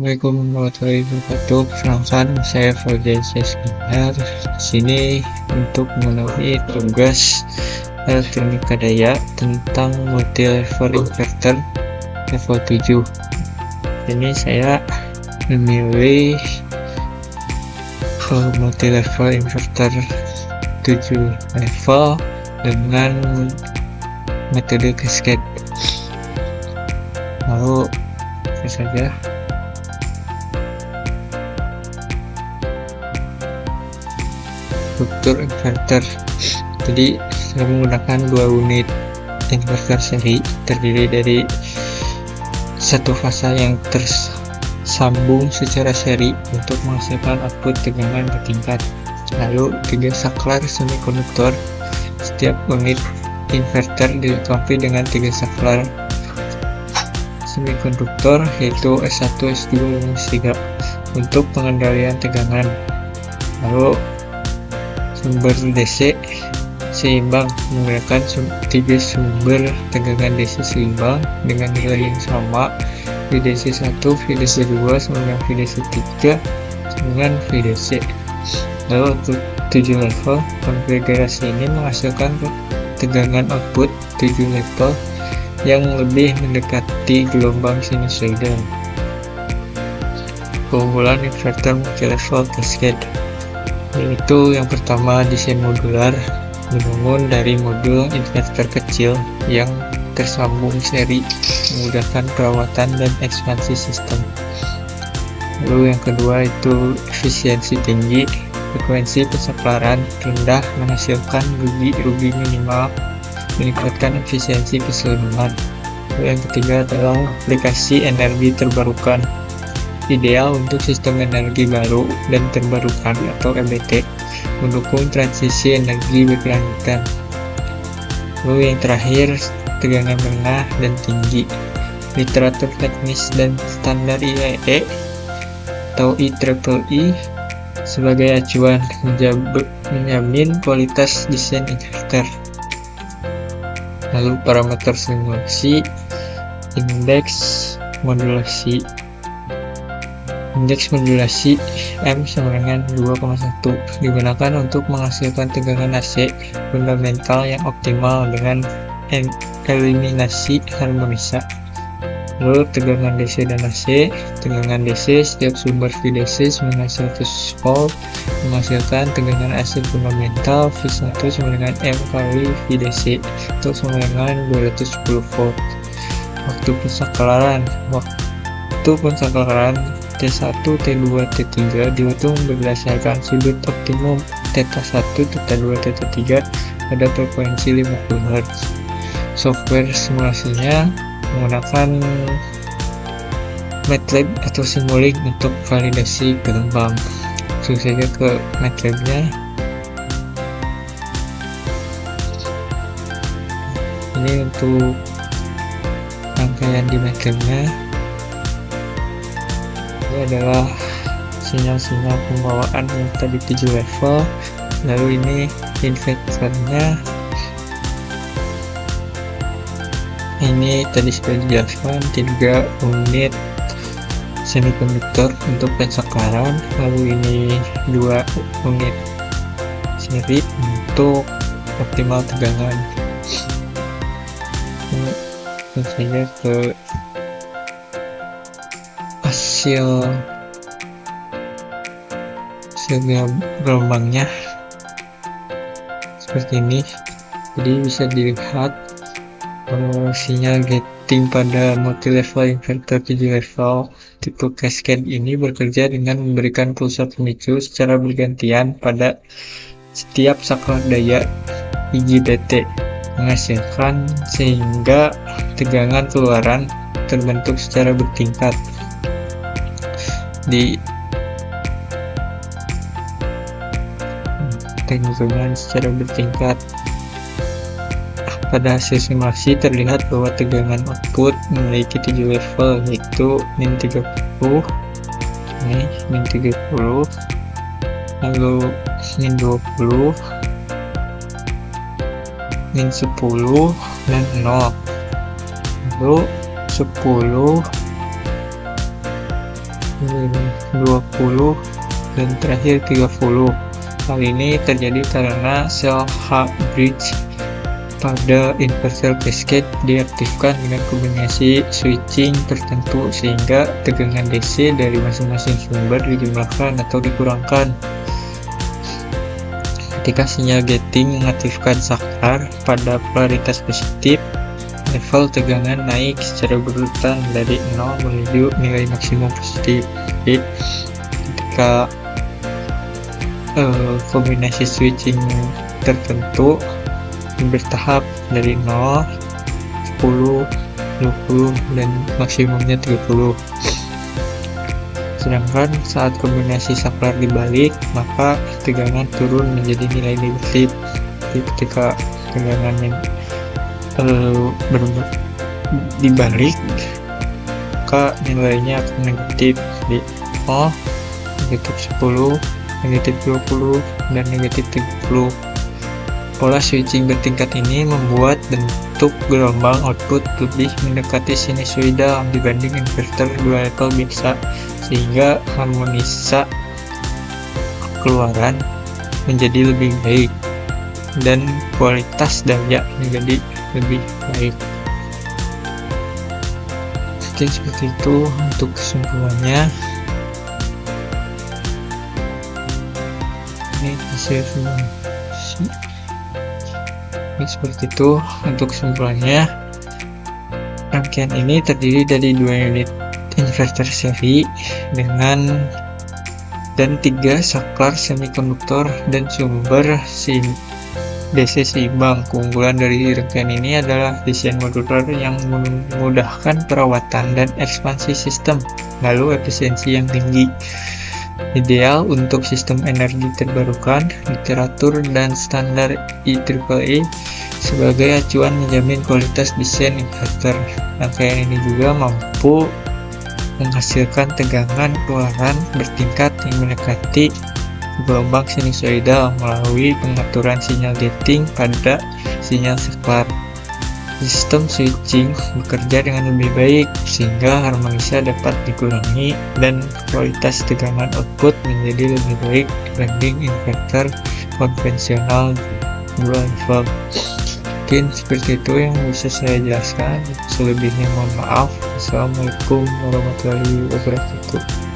Assalamualaikum warahmatullahi wabarakatuh. Perkenalkan, saya Fauzan Syahsinar. Di sini untuk memenuhi tugas elektronika daya tentang multi-level inverter level 7. Ini saya memilih multi-level inverter 7 level dengan metode cascade. Lalu saja struktur inverter. Jadi saya menggunakan 2 unit inverter seri terdiri dari satu fasa yang tersambung secara seri untuk menghasilkan output tegangan bertingkat, lalu 3 saklar semikonduktor. Setiap unit inverter dilengkapi dengan 3 saklar semikonduktor yaitu S1, S2, dan S3 untuk pengendalian tegangan. Lalu sumber DC seimbang menggunakan 3 sumber tegangan DC seimbang dengan nilai yang sama, VDC 1, VDC 2, sama dengan VDC 3 dengan VDC. Lalu untuk 7 level, konfigurasi ini menghasilkan tegangan output 7 level yang lebih mendekati gelombang sinusoidal. Keunggulan inverter multi-level cascade yaitu yang pertama, desain modular, dibangun dari modul inverter kecil yang tersambung seri, memudahkan perawatan dan ekspansi sistem. Lalu yang kedua itu efisiensi tinggi, frekuensi pensaklaran rendah menghasilkan rugi minimal, meningkatkan efisiensi keseluruhan. Lalu yang ketiga adalah aplikasi energi terbarukan, ideal untuk sistem energi baru dan terbarukan atau EBT, mendukung transisi energi berkelanjutan. Lalu yang terakhir, tegangan rendah dan tinggi, literatur teknis dan standar IEE atau IEEE sebagai acuan menjamin kualitas desain inverter. Lalu parameter simulasi, indeks modulasi M sama dengan 2,1 digunakan untuk menghasilkan tegangan AC fundamental yang optimal dengan eliminasi harmonisa. Lalu tegangan DC dan AC. Tegangan DC, setiap sumber VDC sama dengan 100 volt menghasilkan tegangan AC fundamental V1 sama dengan M kali VDC atau sama dengan 210 volt. Waktu pensaklaran T1, T2, T3 dihitung berdasarkan sudut optimum θ1, θ2, θ3 pada frekuensi 50 Hz. Software simulasinya menggunakan MATLAB atau Simulink untuk validasi gelombang. Langsung saja ke MATLAB-nya. Ini untuk rangkaian di MATLAB-nya. Ini adalah sinyal-sinyal pembawaan yang tadi 7 level. Lalu ini inverternya. Ini tadi sudah dijelaskan 3 unit semikonduktor untuk pensaklaran. Lalu ini 2 unit seri untuk optimal tegangan. Ini saja ke hasil gelombangnya seperti ini. Jadi bisa dilihat sinyal gating pada multi-level inverter 7 level tipe cascade ini bekerja dengan memberikan pulsa pemicu secara bergantian pada setiap saklar daya IGBT, menghasilkan sehingga tegangan keluaran terbentuk secara bertingkat. Di tegangan secara bertingkat. Pada hasil simulasi terlihat bahwa tegangan output memiliki 7 level, yaitu min 30, min 30, lalu min 20, min 10, dan 0. Lalu 10, 20 dan terakhir 30. Hal ini terjadi karena sel H bridge pada inverter cascade diaktifkan dengan kombinasi switching tertentu sehingga tegangan DC dari masing-masing sumber dijumlahkan atau dikurangkan. Ketika sinyal gating mengaktifkan saklar pada polaritas positif, level tegangan naik secara berurutan dari 0 menuju nilai maksimum positif. Jadi ketika kombinasi switching tertentu bertahap dari 0, 10, 20 dan maksimumnya 30. Sedangkan saat kombinasi saklar dibalik, maka tegangan turun menjadi nilai negatif. Jadi ketika tegangannya dibalik, maka nilainya akan negatif di 0, negatif 10, negatif 20, dan negatif 30. Pola switching bertingkat ini membuat bentuk gelombang output lebih mendekati sinusoidal dibanding inverter dua level biasa, sehingga harmonisa keluaran menjadi lebih baik dan kualitas daya menjadi lebih baik. Oke, seperti itu untuk kesimpulannya. Ini hasil semua. Seperti itu untuk kesimpulannya. Rangkaian ini terdiri dari 2 unit inverter seri dan 3 saklar semikonduktor dan sumber DC seimbang. Keunggulan dari rangkaian ini adalah desain modular yang memudahkan perawatan dan ekspansi sistem, lalu efisiensi yang tinggi. Ideal untuk sistem energi terbarukan, literatur dan standar IEEE sebagai acuan menjamin kualitas desain inverter. Rangkaian ini juga mampu menghasilkan tegangan keluaran bertingkat yang mendekati gelombang sinusoidal melalui pengaturan sinyal gating pada sinyal saklar. Sistem switching bekerja dengan lebih baik sehingga harmonisa dapat dikurangi dan kualitas tegangan output menjadi lebih baik dibanding inverter konvensional dua level. Mungkin seperti itu yang bisa saya jelaskan. Selebihnya mohon maaf. Assalamualaikum warahmatullahi wabarakatuh.